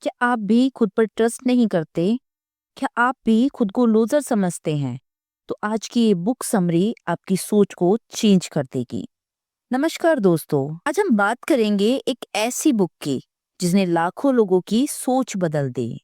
क्या आप भी खुद पर ट्रस्ट नहीं करते? क्या आप भी खुद को लूजर समझते हैं? तो आज की ये बुक समरी आपकी सोच को चेंज कर देगी। नमस्कार दोस्तों, आज हम बात करेंगे एक ऐसी बुक की जिसने लाखों लोगों की सोच बदल दी।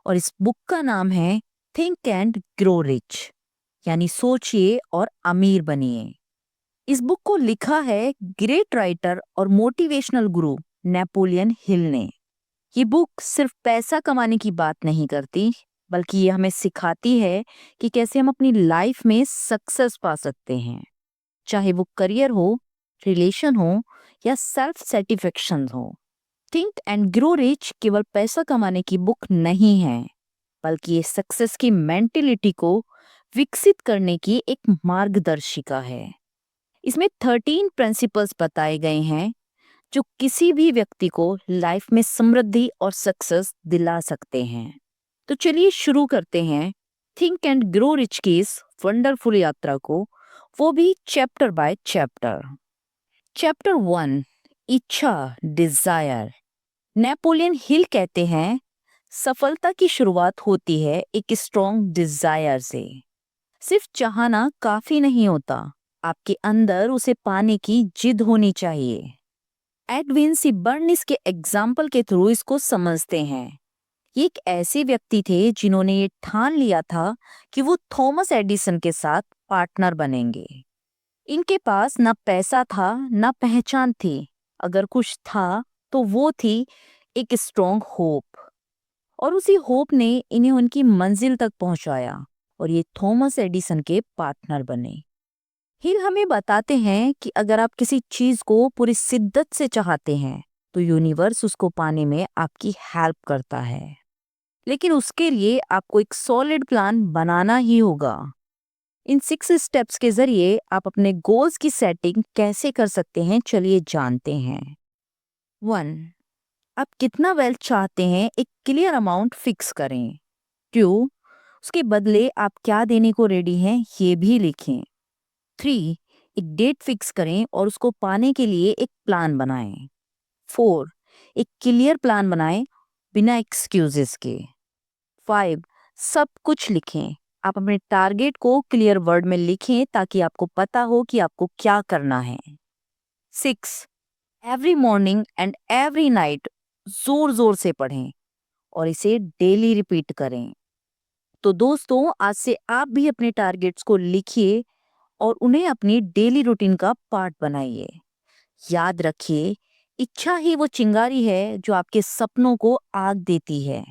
और इस बुक का नाम है थिंक एंड ग्रो रिच, यानी सोचिए और अमीर बनिए। इस बुक को लिखा है ग्रेट राइटर और मोटिवेशनल गुरु नेपोलियन हिल ने। ये बुक सिर्फ पैसा कमाने की बात नहीं करती, बल्कि ये हमें सिखाती है कि कैसे हम अपनी लाइफ में सक्सेस पा सकते हैं, चाहे वो करियर हो, रिलेशन हो या सेल्फ सेटिस्फेक्शन हो। थिंक एंड ग्रो रिच केवल पैसा कमाने की बुक नहीं है, बल्कि ये सक्सेस की मेंटेलिटी को विकसित करने की एक मार्गदर्शिका है। इसमें 13 प्रिंसिपल्स बताए गए हैं जो किसी भी व्यक्ति को लाइफ में समृद्धि और सक्सेस दिला सकते हैं। तो चलिए शुरू करते हैं थिंक एंड ग्रो रिच की इस वंडरफुल यात्रा को, वो भी चैप्टर बाय चैप्टर। चैप्टर 1, इच्छा, डिजायर। नेपोलियन हिल कहते हैं, सफलता की शुरुआत होती है एक स्ट्रॉन्ग डिजायर से। सिर्फ चाहना काफी नहीं होता, आपके अंदर उसे पाने की जिद होनी चाहिए। एडविन सी बर्निस के एग्जाम्पल के थ्रू इसको समझते हैं। ये एक ऐसे व्यक्ति थे जिन्होंने ये ठान लिया था कि वो थॉमस एडिसन के साथ पार्टनर बनेंगे। इनके पास ना पैसा था ना पहचान थी, अगर कुछ था तो वो थी एक स्ट्रॉन्ग होप। और उसी होप ने इन्हें उनकी मंजिल तक पहुंचाया और ये थॉमस एडिसन के पार्टनर बने। हिल हमें बताते हैं कि अगर आप किसी चीज को पूरी शिद्दत से चाहते हैं तो यूनिवर्स उसको पाने में आपकी हेल्प करता है, लेकिन उसके लिए आपको एक सॉलिड प्लान बनाना ही होगा। इन 6 स्टेप्स के जरिए आप अपने गोल्स की सेटिंग कैसे कर सकते हैं, चलिए जानते हैं। 1, आप कितना वेल्थ चाहते हैं एक क्लियर अमाउंट फिक्स करें। 2, उसके बदले आप क्या देने को रेडी हैं ये भी लिखें। 3, एक डेट फिक्स करें और उसको पाने के लिए एक प्लान बनाएं। 4, एक क्लियर प्लान बनाएं बिना एक्सक्यूजेस के। 5, सब कुछ लिखें। आप अपने टारगेट को क्लियर वर्ड में लिखें ताकि आपको पता हो कि आपको क्या करना है। 6, every morning and every night जोर जोर से पढ़ें और इसे डेली रिपीट करें। तो दोस्तों, आज से आप भी अपने टारगेट्स को लिखिए और उन्हें अपनी डेली रूटीन का पार्ट बनाइए। याद रखिए, इच्छा ही वो चिंगारी है जो आपके सपनों को आग देती है।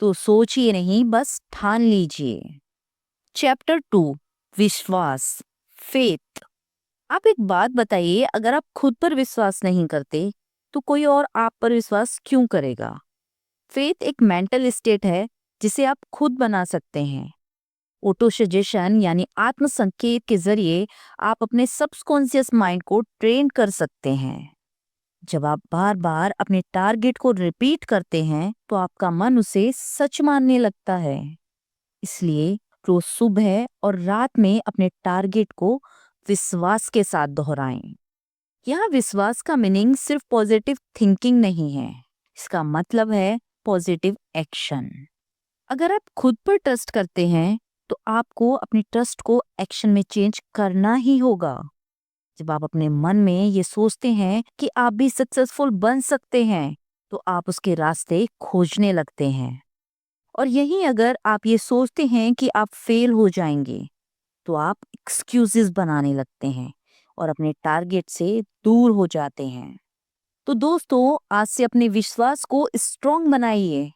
तो सोचिए नहीं, बस ठान लीजिए। चैप्टर 2, विश्वास, फेथ। आप एक बात बताइए, अगर आप खुद पर विश्वास नहीं करते तो कोई और आप पर विश्वास क्यों करेगा? फेथ एक मेंटल स्टेट है जिसे आप खुद बना सकते हैं। ऑटो सजेशन यानी आत्म संकेत के जरिए आप अपने सबकॉन्शियस माइंड को ट्रेन कर सकते हैं। जब आप बार बार अपने टारगेट को रिपीट करते हैं तो आपका मन उसे सच मानने लगता है। इसलिए रोज सुबह और रात में अपने टारगेट को विश्वास के साथ दोहराएं। यहाँ विश्वास का मीनिंग सिर्फ पॉजिटिव थिंकिंग नहीं है, इसका मतलब है पॉजिटिव एक्शन। अगर आप खुद पर ट्रस्ट करते हैं तो आपको अपने ट्रस्ट को एक्शन में चेंज करना ही होगा। जब आप अपने मन में ये सोचते हैं कि आप भी सक्सेसफुल बन सकते हैं तो आप उसके रास्ते खोजने लगते हैं। और यहीं अगर आप ये सोचते हैं कि आप फेल हो जाएंगे तो आप एक्सक्यूजेस बनाने लगते हैं और अपने टारगेट से दूर हो जाते हैं। तो दोस्तों, आज से अपने विश्वास को स्ट्रॉन्ग बनाइए,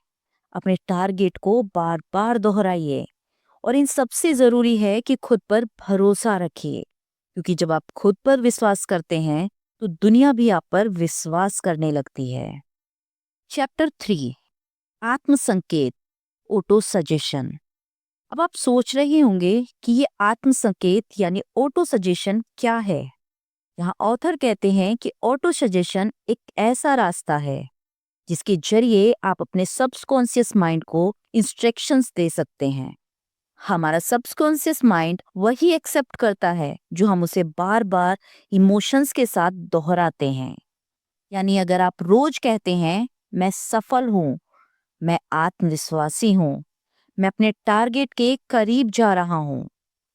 अपने टारगेट को बार बार दोहराइए और इन सबसे जरूरी है कि खुद पर भरोसा रखिए, क्योंकि जब आप खुद पर विश्वास करते हैं तो दुनिया भी आप पर विश्वास करने लगती है। चैप्टर 3, आत्म संकेत, ऑटो सजेशन। अब आप सोच रहे होंगे कि ये आत्म संकेत यानी ऑटो सजेशन क्या है। यहाँ ऑथर कहते हैं कि ऑटो सजेशन एक ऐसा रास्ता है जिसके जरिए आप अपने सबकॉन्शियस माइंड को इंस्ट्रक्शंस दे सकते हैं। हमारा सबकॉन्शियस माइंड वही एक्सेप्ट करता है जो हम उसे बार बार इमोशंस के साथ दोहराते हैं। यानी अगर आप रोज कहते हैं मैं सफल हूँ, मैं आत्मविश्वासी हूँ, मैं अपने टारगेट के करीब जा रहा हूँ,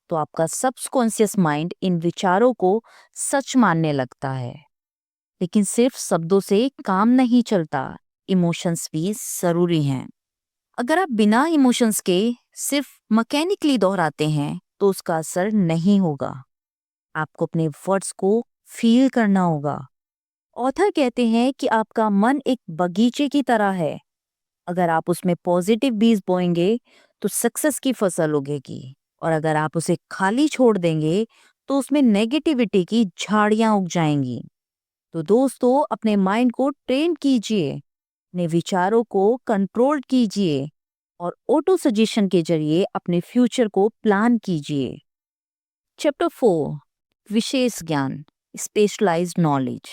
तो आपका सबकॉन्शियस माइंड इन विचारों को सच मानने लगता है। लेकिन सिर्फ शब्दों से काम नहीं चलता, इमोशंस भी जरूरी हैं। अगर आप बिना इमोशंस के सिर्फ मैकेनिकली दोहराते हैं तो उसका असर नहीं होगा। आपको अपने वर्ड्स को फील करना होगा। ऑथर कहते हैं कि आपका मन एक बगीचे की तरह है। अगर आप उसमें पॉजिटिव बीज बोएंगे तो सक्सेस की फसल उगेगी, और अगर आप उसे खाली छोड़ देंगे तो उसमें नेगेटिविटी की झाड़ियां उग जाएंगी। तो दोस्तों, अपने माइंड को ट्रेन कीजिए, अपने विचारों को कंट्रोल कीजिए और ऑटो सजेशन के जरिए अपने फ्यूचर को प्लान कीजिए। चैप्टर 4, विशेष ज्ञान, स्पेशलाइज्ड नॉलेज।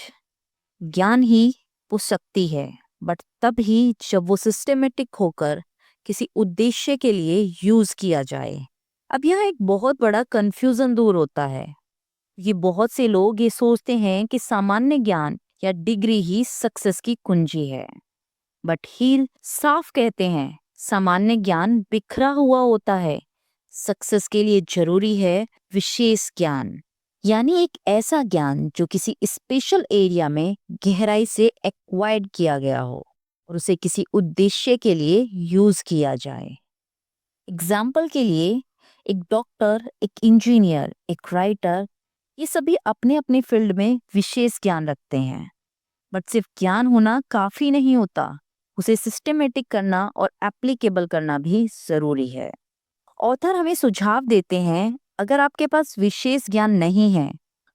ज्ञान ही वो शक्ति है, बट तब ही जब वो सिस्टेमेटिक होकर किसी उद्देश्य के लिए यूज किया जाए। अब यह एक बहुत बड़ा कंफ्यूजन दूर होता है। ये बहुत से लोग ये सोचते हैं कि सामान्य ज्ञान या डिग्री ही सक्सेस की कुंजी है, बट हील साफ कहते हैं सामान्य ज्ञान बिखरा हुआ होता है। सक्सेस के लिए जरूरी है विशेष ज्ञान, यानी एक ऐसा ज्ञान जो किसी स्पेशल एरिया में गहराई से एक्वायर्ड किया गया हो और उसे किसी उद्देश्य के लिए यूज किया जाए। एग्जाम्पल के लिए, एक डॉक्टर, एक इंजीनियर, एक राइटर, ये सभी अपने अपने फील्ड में विशेष ज्ञान रखते हैं। बट सिर्फ ज्ञान होना काफी नहीं होता, उसे सिस्टेमेटिक करना और एप्लीकेबल करना भी जरूरी है। ऑथर हमें सुझाव देते हैं, अगर आपके पास विशेष ज्ञान नहीं है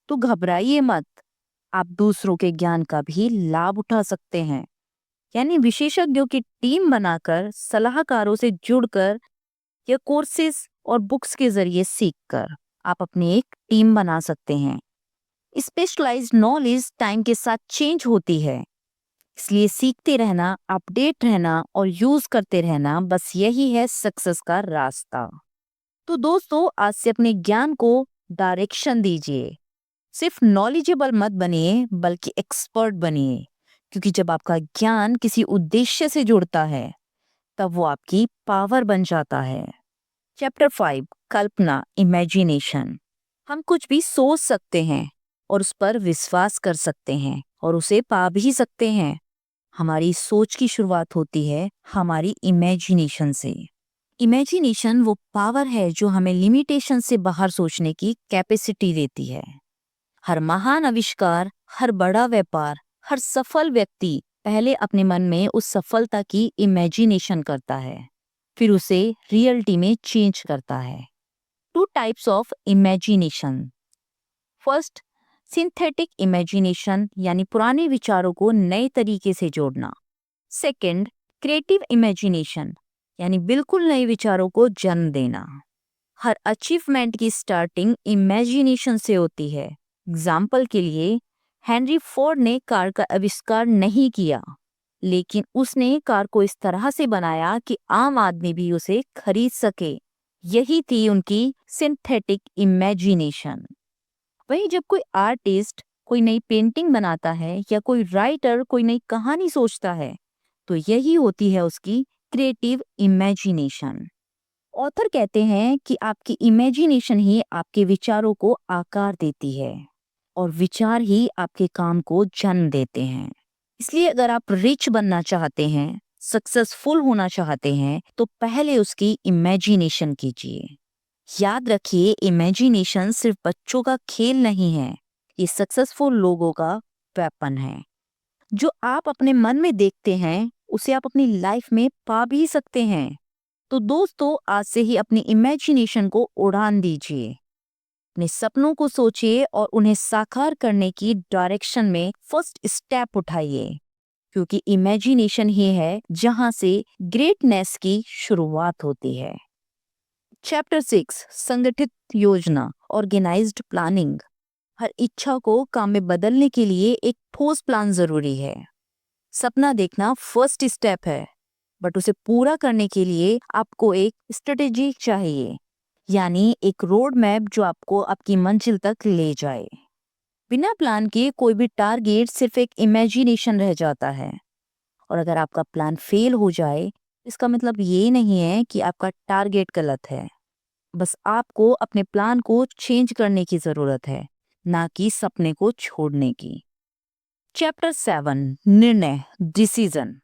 तो घबराइए मत, आप दूसरों के ज्ञान का भी लाभ उठा सकते हैं। यानी विशेषज्ञों की टीम बनाकर, सलाहकारों से जुड़कर या कोर्सेज और बुक्स के जरिए सीखकर आप अपनी एक टीम बना सकते हैं। स्पेशलाइज्ड नॉलेज टाइम के साथ चेंज होती है, इसलिए सीखते रहना, अपडेट रहना और यूज करते रहना, बस यही है सक्सेस का रास्ता। तो दोस्तों, आज से अपने ज्ञान को डायरेक्शन दीजिए। सिर्फ नॉलेजेबल मत बनिए, बल्कि एक्सपर्ट बनिए, क्योंकि जब आपका ज्ञान किसी उद्देश्य से जुड़ता है तब वो आपकी पावर बन जाता है। चैप्टर 5, कल्पना, इमेजिनेशन। हम कुछ भी सोच सकते हैं और उस पर विश्वास कर सकते हैं और उसे पा भी सकते हैं। हमारी सोच की शुरुआत होती है हमारी इमेजिनेशन से। इमेजिनेशन वो पावर है जो हमें लिमिटेशन से बाहर सोचने की कैपेसिटी देती है। हर महान आविष्कार, हर बड़ा व्यापार, हर सफल व्यक्ति पहले अपने मन में उस सफलता की इमेजिनेशन करता है, फिर उसे रियलिटी में चेंज करता है। 2 types of imagination. First, synthetic imagination, यानी पुराने विचारों को नए तरीके से जोड़ना। सेकंड, क्रिएटिव इमेजिनेशन, यानी बिल्कुल नए विचारों को जन्म देना। हर अचीवमेंट की स्टार्टिंग इमेजिनेशन से होती है। एग्जाम्पल के लिए, हेनरी फोर्ड ने कार का आविष्कार नहीं किया, लेकिन उसने कार को इस तरह से बनाया कि आम आदमी भी उसे खरीद सके। यही थी उनकी सिंथेटिक इमेजिनेशन। वहीं जब कोई आर्टिस्ट कोई नई पेंटिंग बनाता है या कोई राइटर कोई नई कहानी सोचता है, तो यही होती है उसकी क्रिएटिव इमेजिनेशन। ऑथर कहते हैं कि आपकी इमेजिनेशन ही आपके विचारों को आकार देती है और विचार ही आपके काम को जन्म देते हैं। इसलिए अगर आप रिच बनना चाहते हैं, सक्सेसफुल होना चाहते हैं, तो पहले उसकी इमेजिनेशन कीजिए। याद रखिए, इमेजिनेशन सिर्फ बच्चों का खेल नहीं है, ये सक्सेसफुल लोगों का वेपन है। जो आप अपने मन में देखते हैं उसे आप अपनी लाइफ में पा भी सकते हैं। तो दोस्तों, आज से ही अपनी इमेजिनेशन को उड़ान दीजिए, अपने सपनों को सोचिए और उन्हें साकार करने की डायरेक्शन में फर्स्ट स्टेप उठाइए, क्योंकि इमेजिनेशन ही है जहां से ग्रेटनेस की शुरुआत होती है। चैप्टर 6, संगठित योजना, ऑर्गेनाइज्ड प्लानिंग। हर इच्छा को काम में बदलने के लिए एक ठोस प्लान जरूरी है। सपना देखना फर्स्ट स्टेप है, बट उसे पूरा करने के लिए आपको एक स्ट्रेटेजी चाहिए, यानी एक रोड मैप जो आपको आपकी मंजिल तक ले जाए। बिना प्लान के कोई भी टारगेट सिर्फ एक इमेजिनेशन रह जाता है, और अगर आपका प्लान फेल हो जाए इसका मतलब ये नहीं है कि आपका टारगेट गलत है, बस आपको अपने प्लान को चेंज करने की जरूरत है, ना कि सपने को छोड़ने की। चैप्टर 7, निर्णय, डिसीजन।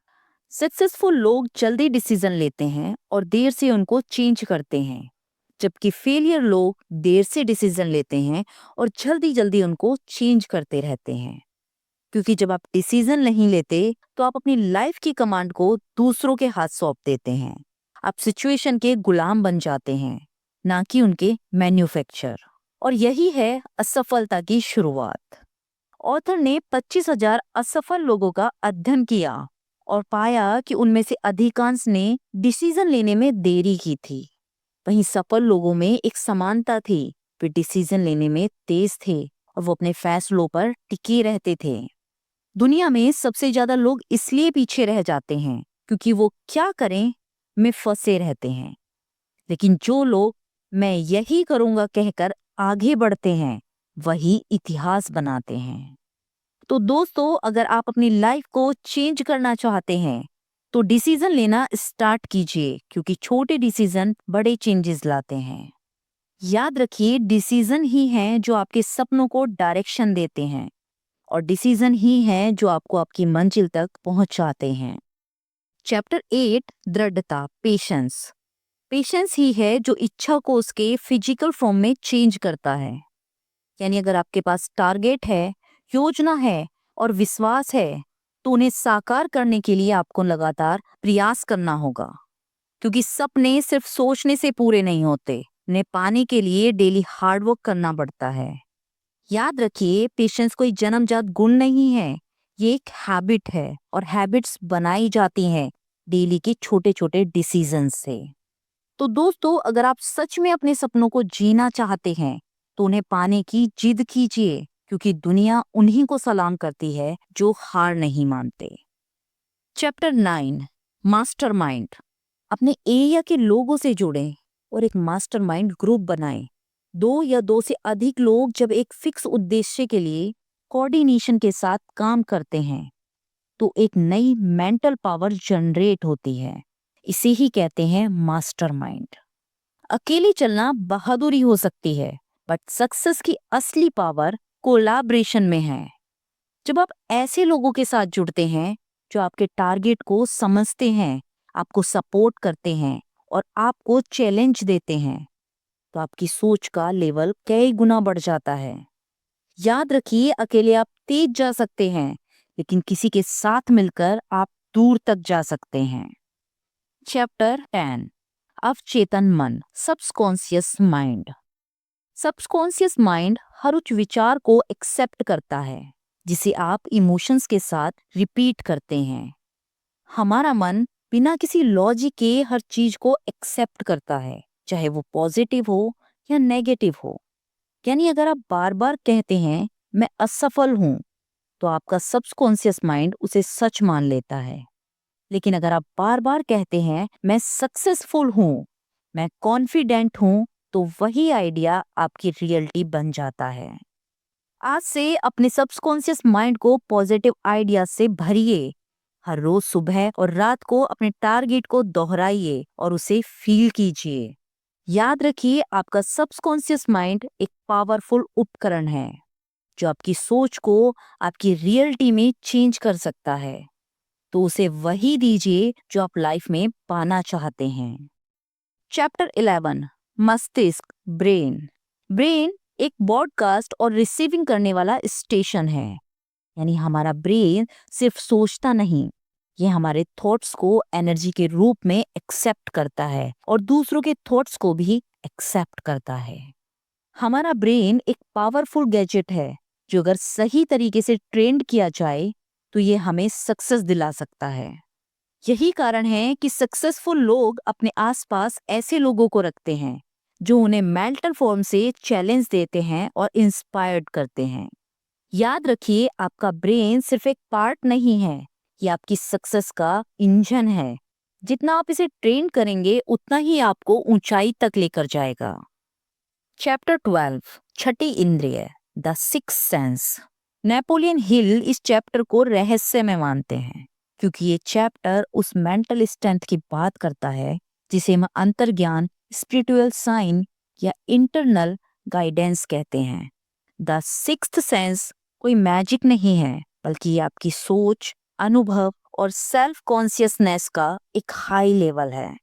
सक्सेसफुल लोग जल्दी डिसीजन लेते हैं और देर से उनको चेंज करते हैं, जबकि फेलियर लोग देर से डिसीजन लेते हैं और जल्दी जल्दी उनको चेंज करते रहते हैं। क्योंकि जब आप डिसीजन नहीं लेते तो आप अपनी लाइफ की कमांड को दूसरों के हाथ सौंप देते हैं। आप सिचुएशन के गुलाम बन जाते हैं, ना कि उनके मैन्युफैक्चर। और यही है असफलता की शुरुआत। ऑथर ने 25,000 असफल लोगों का अध्ययन किया और पाया कि उनमें से अधिकांश ने डिसीजन लेने में देरी की थी। वहीं सफल लोगों में एक समानता थी, वे डिसीजन लेने में तेज थे और वो अपने फैसलों पर टिके रहते थे। दुनिया में सबसे ज्यादा लोग इसलिए पीछे रह जाते हैं क्योंकि वो क्या करें में फंसे रहते हैं। लेकिन जो लोग मैं यही करूंगा कहकर आगे बढ़ते हैं, वही इतिहास बनाते हैं। तो दोस्तों, अगर आप अपनी लाइफ को चेंज करना चाहते हैं तो डिसीजन लेना स्टार्ट कीजिए, क्योंकि छोटे डिसीजन बड़े चेंजेस लाते हैं। याद रखिए, डिसीजन ही हैं जो आपके सपनों को डायरेक्शन देते हैं और डिसीजन ही हैं जो आपको आपकी मंजिल तक पहुंचाते हैं। चैप्टर 8, दृढ़ता, पेशेंस। पेशेंस ही है जो इच्छा को उसके फिजिकल फॉर्म में चेंज करता है। यानी अगर आपके पास टारगेट है, योजना है और विश्वास है, तो उन्हें साकार करने के लिए आपको लगातार प्रयास करना होगा। क्योंकि सपने सिर्फ सोचने से पूरे नहीं होते, उन्हें पाने के लिए डेली हार्डवर्क करना पड़ता है। याद रखिए, पेशेंस कोई जन्मजात गुण नहीं है, ये एक हैबिट है और हैबिट्स बनाई जाती हैं डेली के छोटे छोटे डिसीजन से। तो दोस्तों, अगर आप सच में अपने सपनों को जीना चाहते हैं तो उन्हें पाने की जिद कीजिए, क्योंकि दुनिया उन्हीं को सलाम करती है जो हार नहीं मानते। Chapter 9, mastermind. अपने एरिया के लोगों से जुड़ें और एक मास्टरमाइंड ग्रुप बनाएं। 2 या 2 से अधिक लोग जब एक फिक्स उद्देश्य के लिए कोऑर्डिनेशन के साथ काम करते हैं तो एक नई मेंटल पावर जनरेट होती है। इसे ही कहते हैं मास्टरमाइंड। अकेले चलना बहादुरी हो सकती है, बट सक्सेस की असली पावर कोलैबोरेशन में है। जब आप ऐसे लोगों के साथ जुड़ते हैं जो आपके टारगेट को समझते हैं, आपको सपोर्ट करते हैं और आपको चैलेंज देते हैं, तो आपकी सोच का लेवल कई गुना बढ़ जाता है। याद रखिए, अकेले आप तेज जा सकते हैं, लेकिन किसी के साथ मिलकर आप दूर तक जा सकते हैं। चैप्टर 10, अवचेतन मन, सबकॉन्शियस माइंड। सबकॉन्शियस माइंड हर उच्च विचार को एक्सेप्ट करता है जिसे आप इमोशंस के साथ रिपीट करते हैं। हमारा मन बिना किसी लॉजिक के हर चीज को एक्सेप्ट करता है, चाहे वो पॉजिटिव हो या नेगेटिव हो। यानी अगर आप बार बार कहते हैं मैं असफल हूं, तो आपका सबकॉन्शियस माइंड उसे सच मान लेता है। लेकिन अगर आप बार बार कहते हैं मैं सक्सेसफुल हूं, मैं कॉन्फिडेंट हूं, तो वही आइडिया आपकी रियलिटी बन जाता है। आज से अपने सबकॉन्शियस माइंड को पॉजिटिव आइडिया से भरिए। हर रोज सुबह और रात को अपने टारगेट को दोहराइए और उसे फील कीजिए। याद रखिए, आपका सबकॉन्शियस माइंड एक पावरफुल उपकरण है जो आपकी सोच को आपकी रियलिटी में चेंज कर सकता है। तो उसे वही दीजिए जो आप लाइफ में पाना चाहते हैं। चैप्टर 11, मस्तिष्क, ब्रेन। ब्रेन एक ब्रॉडकास्ट और रिसीविंग करने वाला स्टेशन है। यानी हमारा ब्रेन सिर्फ सोचता नहीं, ये हमारे थॉट्स को एनर्जी के रूप में एक्सेप्ट करता है और दूसरों के थॉट्स को भी एक्सेप्ट करता है। हमारा ब्रेन एक पावरफुल गैजेट है जो अगर सही तरीके से ट्रेंड किया जाए तो ये हमें सक्सेस दिला सकता है। यही कारण है कि सक्सेसफुल लोग अपने आसपास ऐसे लोगों को रखते हैं जो उन्हें मेंटल फॉर्म से चैलेंज देते हैं और इंस्पायर्ड करते हैं। याद रखिए, आपका ब्रेन सिर्फ एक पार्ट नहीं है, ये आपकी सक्सेस का इंजन है। जितना आप इसे ट्रेन करेंगे उतना ही आपको ऊंचाई तक लेकर जाएगा। चैप्टर 12, छठी इंद्रिय, the sixth sense. Napoleon Hill इस चैप्टर को रहस्य में मानते हैं। क्योंकि ये चैप्टर उस मेंटल स्ट्रेंथ की बात करता है जिसे हम अंतर्ज्ञान, स्पिरिचुअल साइन या इंटरनल गाइडेंस कहते हैं। द सिक्स्थ सेंस कोई मैजिक नहीं है, बल्कि ये आपकी सोच, अनुभव और सेल्फ कॉन्शियसनेस का एक हाई लेवल है।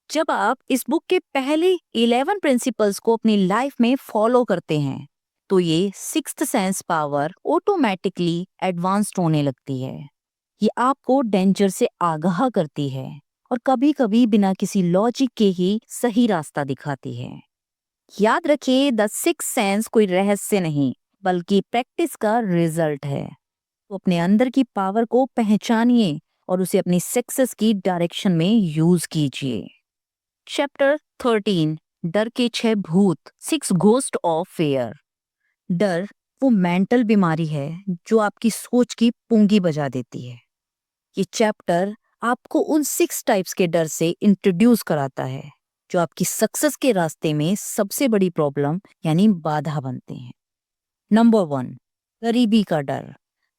जब आप इस बुक के पहले 11 प्रिंसिपल्स को अपनी लाइफ में फॉलो करते हैं, तो ये sixth sense power automatically advanced होने लगती है। ये आपको डेंजर से आगाह करती है और कभी कभी बिना किसी लॉजिक के ही सही रास्ता दिखाती है। याद रखिए, द सिक्स्थ सेंस कोई रहस्य नहीं, बल्कि प्रैक्टिस का रिजल्ट है। तो अपने अंदर की पावर को पहचानिए और उसे अपनी सक्सेस की डायरेक्शन में यूज कीजिए। चैप्टर 13, डर के 6 भूत, 6 घोस्ट ऑफ फेयर। डर वो मेंटल बीमारी है जो आपकी सोच की पूंगी बजा देती है। ये चैप्टर आपको उन 6 टाइप्स के डर से इंट्रोड्यूस कराता है जो आपकी सक्सेस के रास्ते में सबसे बड़ी प्रॉब्लम यानी बाधा बनते हैं। नंबर 1, गरीबी का डर,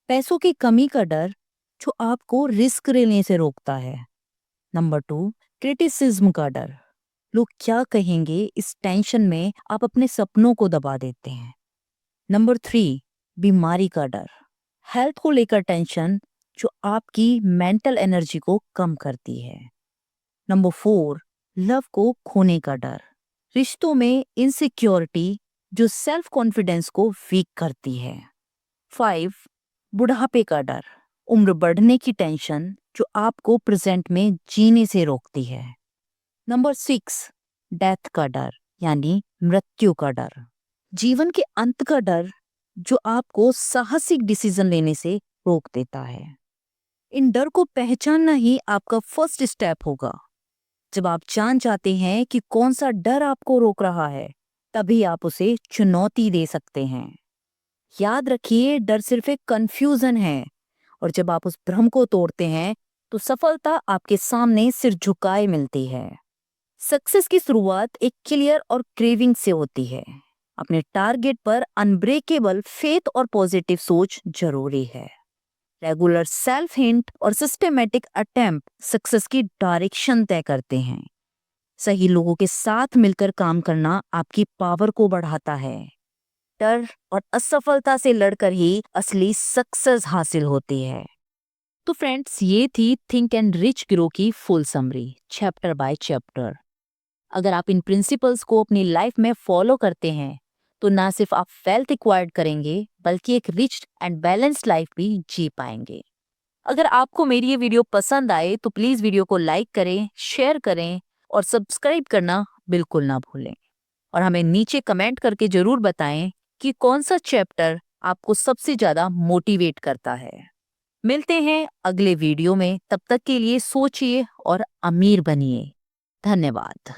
पैसों की कमी का डर जो आपको रिस्क लेने से रोकता है। नंबर 2, क्रिटिसिज्म का डर, लोग क्या कहेंगे इस टेंशन में आप अपने सपनों को दबा देते हैं। नंबर 3, बीमारी का डर, हेल्थ को लेकर टेंशन जो आपकी मेंटल एनर्जी को कम करती है। नंबर 4, लव को खोने का डर, रिश्तों में इनसिक्योरिटी जो सेल्फ कॉन्फिडेंस को वीक करती है। 5, बुढ़ापे का डर, उम्र बढ़ने की टेंशन जो आपको प्रेजेंट में जीने से रोकती है। नंबर 6, डेथ का डर यानी मृत्यु का डर, जीवन के अंत का डर जो आपको साहसिक डिसीजन लेने से रोक देता है। इन डर को पहचानना ही आपका फर्स्ट स्टेप होगा। जब आप जान जाते हैं कि कौन सा डर आपको रोक रहा है, तभी आप उसे चुनौती दे सकते हैं। याद रखिए, डर सिर्फ एक कंफ्यूजन है और जब आप उस भ्रम को तोड़ते हैं तो सफलता आपके सामने सिर झुकाए मिलती है। सक्सेस की शुरुआत एक क्लियर और क्रेविंग से होती है। अपने टारगेट पर अनब्रेकेबल फेथ और पॉजिटिव सोच जरूरी है। रेगुलर सेल्फ हिंट और सिस्टमेटिक अटेम्प्ट सक्सेस की डायरेक्शन तय करते हैं। सही लोगों के साथ मिलकर काम करना आपकी पावर को बढ़ाता है। डर और असफलता से लड़कर ही असली सक्सेस हासिल होती है। तो फ्रेंड्स, ये थी थिंक एंड रिच ग्रो की full summary, chapter by chapter. अगर आप इन प्रिंसिपल्स को अपनी लाइफ में फॉलो करते हैं तो ना सिर्फ आप वेल्थ एक्वायर्ड करेंगे, बल्कि एक रिच एंड बैलेंस्ड लाइफ भी जी पाएंगे। अगर आपको मेरी ये वीडियो पसंद आए तो प्लीज वीडियो को लाइक करें, शेयर करें और सब्सक्राइब करना बिल्कुल ना भूलें। और हमें नीचे कमेंट करके जरूर बताएं कि कौन सा चैप्टर आपको सबसे ज्यादा मोटिवेट करता है। मिलते हैं अगले वीडियो में, तब तक के लिए सोचिए और अमीर बनिए। धन्यवाद।